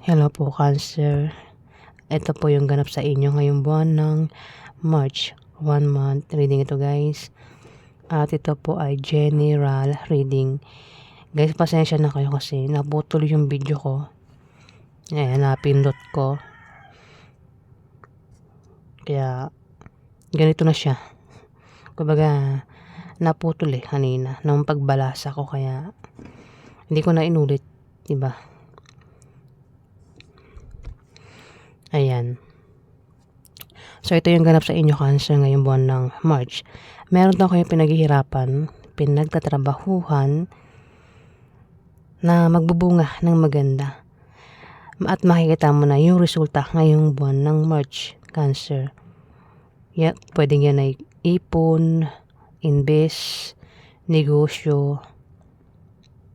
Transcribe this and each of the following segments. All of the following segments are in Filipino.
Hello po, Cancer. Ito po yung ganap sa inyo ngayong buwan ng March. 1 month reading ito, guys. At ito po ay general reading. Guys, pasensya na kayo kasi naputol yung video ko. Ayan, napindot ko. Kaya, ganito na siya. Kumbaga, naputol kanina nung pagbalasa ko. Kaya, hindi ko na inulit. Diba? Ayan. So, ito yung ganap sa inyo, Cancer, ngayong buwan ng March. Meron daw kayong pinaghihirapan, pinagtatrabahuhan na magbubunga ng maganda. At makikita mo na yung resulta ngayong buwan ng March, Cancer. Pwedeng yan ay ipon, invest, negosyo,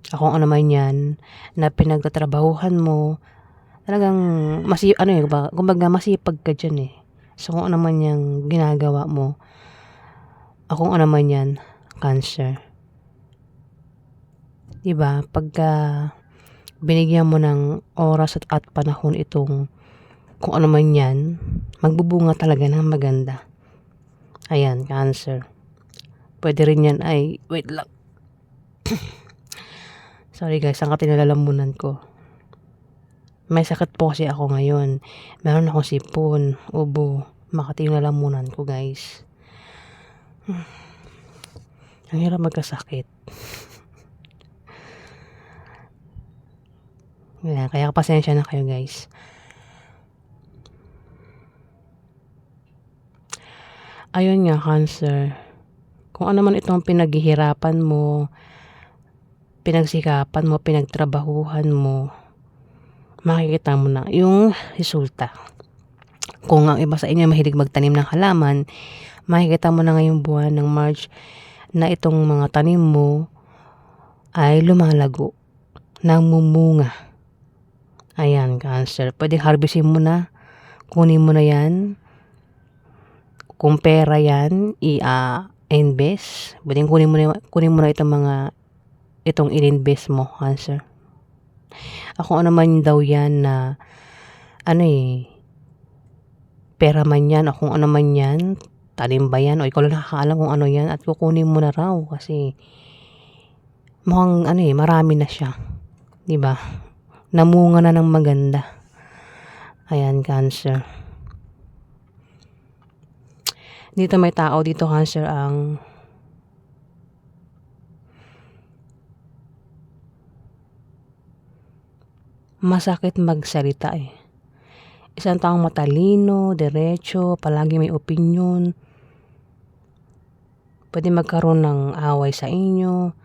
kung ano man yan na pinagtatrabahuhan mo. Talagang kumbaga masipag ka dyan So kung ano man yung ginagawa mo, kung ano man yan, Cancer. Diba? Pagka binigyan mo ng oras at panahon itong kung ano man yan, magbubunga talaga ng maganda. Ayan, Cancer. Pwede rin yan ay, wait lang. Sorry guys, ang katinalalamunan ko. May sakit po kasi ako ngayon. Meron akong sipon, ubo. Makati yung lalamunan ko, guys. Ang hirap magkasakit. Kaya pasensya na kayo, guys. Ayun nga, Cancer. Kung ano man itong pinaghihirapan mo, pinagsikapan mo, pinagtrabahuhan mo, makikita mo na yung resulta. Kung ang iba sa inyo mahilig magtanim ng halaman, makikita mo na ngayong buwan ng March na itong mga tanim mo ay lumalago, namumunga. Ayan, Cancer. Pwede harvestin mo na, kunin mo na yan. Kung pera yan, i-invest. Pwede kunin mo na itong in-invest mo, Cancer. Ako ano man daw yan na pera man yan o kung ano man yan, tanim ba yan o ikaw lang nakakaalam kung ano yan at kukunin mo na raw kasi mukhang marami na siya. Diba? Namunga na ng maganda. Ayan, Cancer. Dito may tao dito, Cancer, ang masakit magsalita Isang taong matalino, diretso, palagi may opinyon. Pwede magkaroon ng away sa inyo,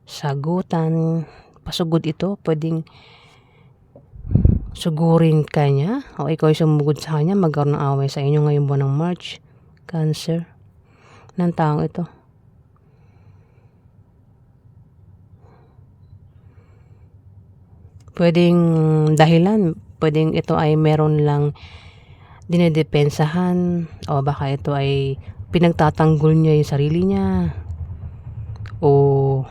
sagutan, pasugod ito. Pwedeng sugurin ka niya o ikaw ay sumugod sa kanya, magkaroon ng away sa inyo ngayong buwan ng March, Cancer, ng taong ito. Pwedeng dahilan, pwedeng ito ay meron lang dinedepensahan o baka ito ay pinagtatanggol niya yung sarili niya o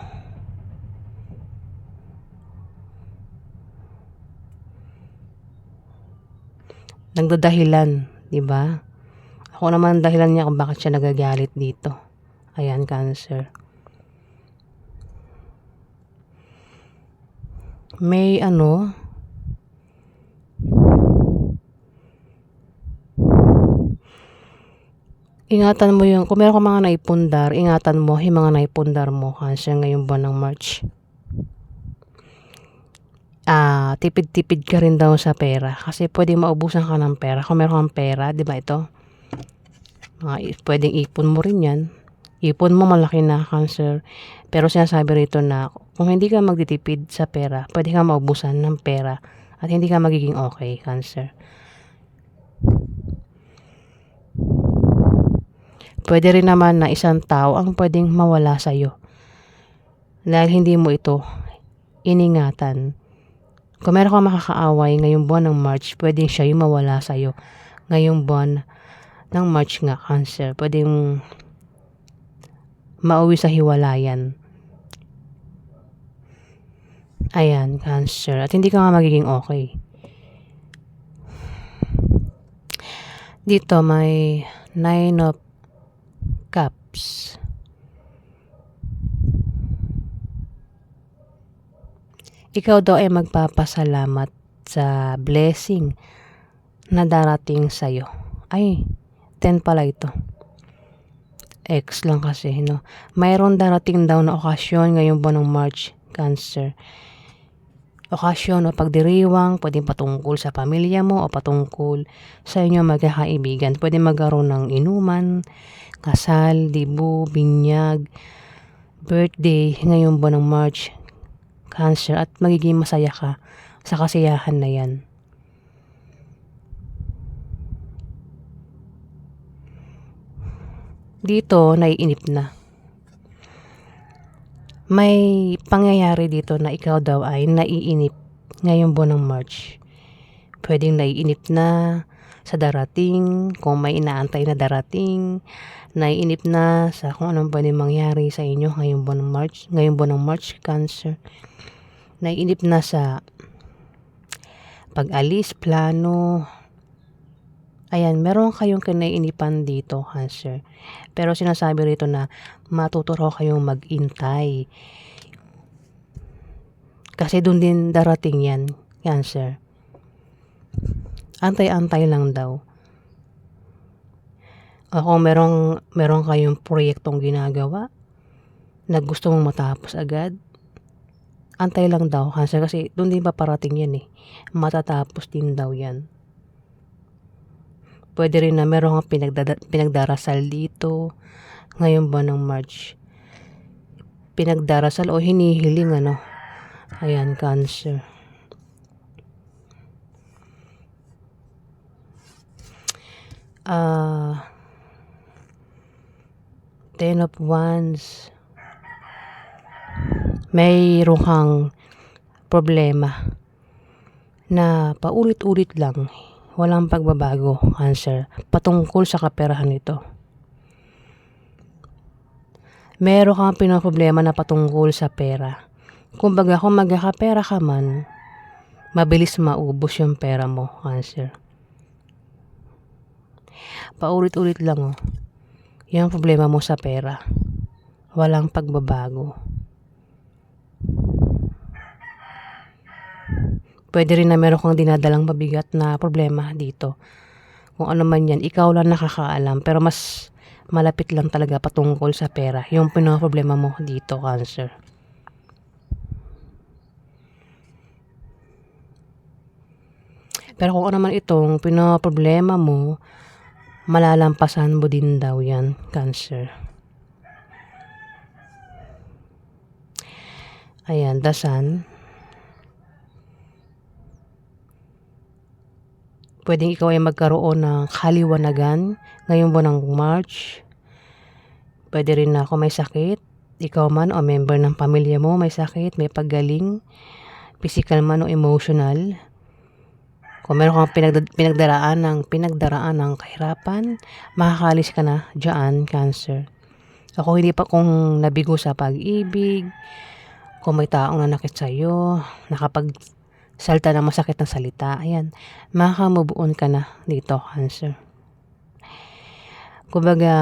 nagdadahilan, diba? Ako naman dahilan niya kung bakit siya nagagalit dito. Ayan, Cancer. May ingatan mo yung, kung meron ka mga naipundar, ingatan mo yung mga naipundar mo, Cancer, ngayong buwan ng March. Tipid-tipid ka rin daw sa pera kasi pwedeng maubusan ka ng pera. Kung meron kang pera, di ba ito? Pwedeng ipon mo rin yan. Ipon mo malaki na, Cancer. Pero sinasabi rito na kung hindi ka magtitipid sa pera, pwede ka maubusan ng pera at hindi ka magiging okay, Cancer. Pwede rin naman na isang tao ang pwedeng mawala sa'yo dahil hindi mo ito iningatan. Kung meron kang makakaaway ngayong buwan ng March, pwedeng siya yung mawala sa'yo ngayong buwan ng March nga, Cancer. Pwedeng mauwi sa hiwalayan. Ayan, Cancer. At hindi ka nga magiging okay. Dito may 9 of Cups. Ikaw daw ay magpapasalamat sa blessing na darating sa'yo. Ay, 10 pala ito. X lang kasi, no? Mayroon darating daw na okasyon ngayong buwan ng March, Cancer. Okasyon o pagdiriwang, pwedeng patungkol sa pamilya mo o patungkol sa inyo magkakaibigan. Pwede magkaroon ng inuman, kasal, dibu, binyag, birthday ngayong buwan ng March, Cancer. At magiging masaya ka sa kasiyahan na yan. Dito, naiinip na. May pangyayari dito na ikaw daw ay naiinip ngayong buwan ng March. Pwedeng naiinip na sa darating, kung may inaantay na darating, naiinip na sa kung anong pwedeng mangyari sa inyo ngayong buwan ng March, Cancer. Naiinip na sa pag-alis, plano. Ayan, meron kayong kinaiinipan dito, Cancer. Pero sinasabi rito na matuturo kayong mag-intay. Kasi doon din darating yan, Cancer. Antay-antay lang daw. O kung meron kayong proyektong ginagawa na gusto mong matapos agad, antay lang daw, Cancer. Kasi doon din paparating yan eh. Matatapos din daw yan. Pwede rin na meron kang pinagdarasal dito ngayong buwan ng March. Pinagdarasal o hinihiling ano. Ayan, Cancer. Ten of Wands. Mayroon kang problema na paulit-ulit lang. Walang pagbabago, Cancer. Patungkol sa kaperahan ito. Meron kang pinaproblema na patungkol sa pera. Kumbaga, kung magkakapera ka man, mabilis maubos yung pera mo, Cancer. Paulit-ulit lang, oh. Yung problema mo sa pera. Walang pagbabago. Pwede rin na meron kang dinadalang mabigat na problema dito. Kung ano man yan, ikaw lang nakakaalam. Pero mas malapit lang talaga patungkol sa pera. Yung problema mo dito, Cancer. Pero kung ano man itong problema mo, malalampasan mo din daw yan, Cancer. Ayan, the Sun. Pwedeng ikaw ay magkaroon ng kaliwanagan ngayong buwan ng March. Pwede rin na kung may sakit, ikaw man o member ng pamilya mo may sakit, may paggaling, physical man o emotional. Kung meron kang pinagdaraan ng kahirapan, makakalis ka na dyan, Cancer. O kung nabigo sa pag-ibig, kung may taong nanakit sa'yo, nakapagsalta ng masakit na salita, ayan, makakamove on ka na dito, Cancer. Kumbaga,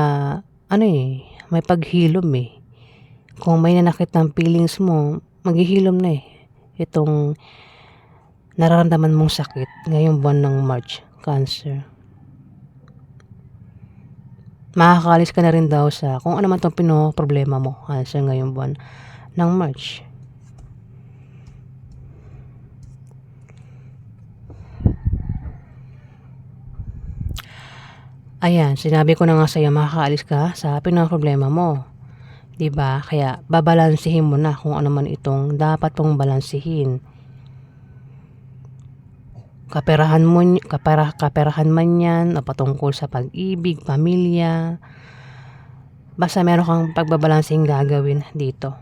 may paghilom eh. Kung may nanakit ng feelings mo, maghihilom na eh. Itong nararamdaman mong sakit ngayong buwan ng March, Cancer. Makakalis ka na rin daw sa kung ano man itong problema mo, Cancer, ngayong buwan ng March. Ayan, sinabi ko na nga sa'yo, makakaalis ka sa problema mo. Diba? Kaya babalansihin mo na kung ano man itong dapat pong balansihin. Kaperahan man yan o patungkol sa pag-ibig, pamilya. Basta meron kang pagbabalansing gagawin dito.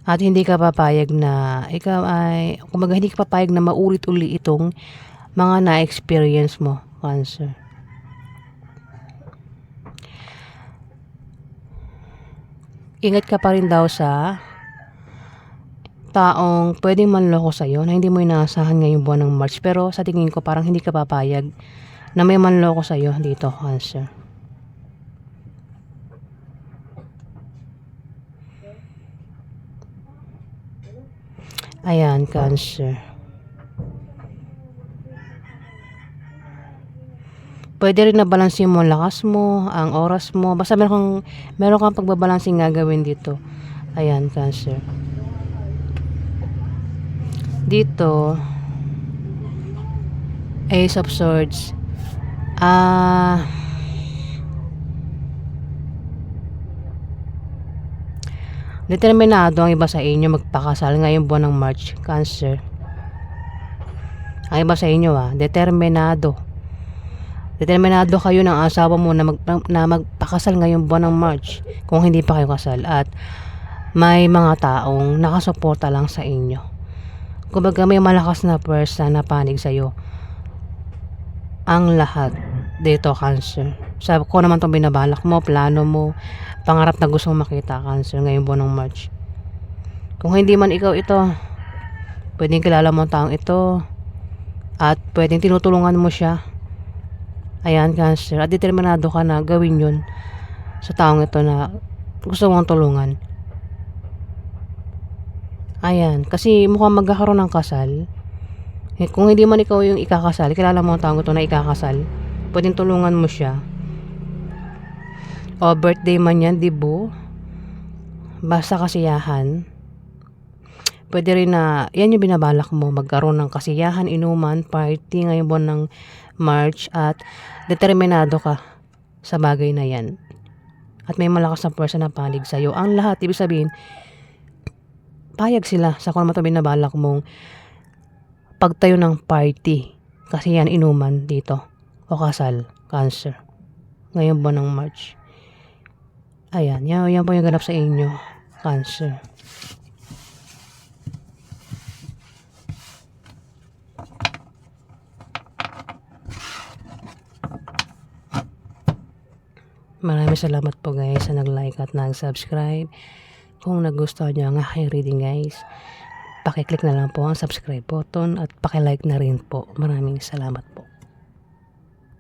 At hindi ka papayag na hindi ka papayag na maulit-uli itong mga na-experience mo, Cancer. ingat ka pa rin daw sa taong pwedeng manloko sa'yo na hindi mo inaasahan ngayong buwan ng March. Pero sa tingin ko parang hindi ka papayag na may manloko sa'yo dito, Cancer. Ayan, Cancer. Pwede rin na balansin mo ang lakas mo, ang oras mo. Basta meron kang pagbabalansing gagawin dito. Ayan, Cancer. Dito, Ace of Swords. Determinado ang iba sa inyo magpakasal ngayong buwan ng March, Cancer. Ang iba sa inyo determinado. Determinado kayo ng asawa mo na magpakasal ngayong buwan ng March kung hindi pa kayo kasal, at may mga taong nakasuporta lang sa inyo. Kumbaga may malakas na pwersa na panig sa'yo. Ang lahat dito, Cancer. Sabi ko naman itong binabalak mo, plano mo, pangarap na gusto mong makita, Cancer, ngayong buwan ng March. Kung hindi man ikaw ito, pwedeng kilala mo ang taong ito at pwedeng tinutulungan mo siya. Ayan, Cancer. At determinado ka na gawin yun sa taong ito na gusto mong tulungan. Ayan. Kasi mukhang magkakaroon ng kasal. Kung hindi man ikaw yung ikakasal, kilala mo ang taong ito na ikakasal, pwedeng tulungan mo siya. O birthday man yan, dibo. Basta kasiyahan. Pwede rin na, yan yung binabalak mo, magkaroon ng kasiyahan, inuman, party ngayong buwan ng March, at determinado ka sa bagay na yan. At may malakas na pwersa na panig sa'yo. Ang lahat, ibig sabihin, payag sila sa kung naman ito binabalak mong pagtayo ng party. Kasi yan, inuman dito. O kasal, Cancer. Ngayong buwan ng March. Ayan, yan po yung ganap sa inyo, Cancer. Maraming salamat po guys sa nag-like at nag-subscribe. Kung nagustuhan nyo ang aking reading guys, pakiclick na lang po ang subscribe button at pakilike na rin po. Maraming salamat po.